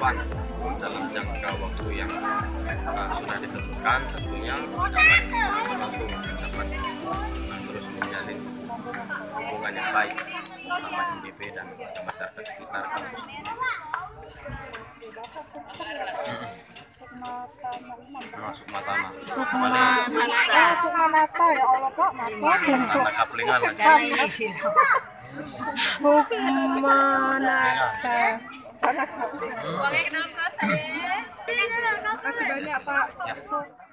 depan dalam jangka waktu yang sudah ditentukan, tentunya dapat langsung dapat terus menjalin hubungan yang baik sama MDP dan masyarakat sekitar kampus. Sukmanata ya Allah Pak, mata Tanda kaplingan lagi. Sukmanata. Terima kasih banyak Pak. Ya.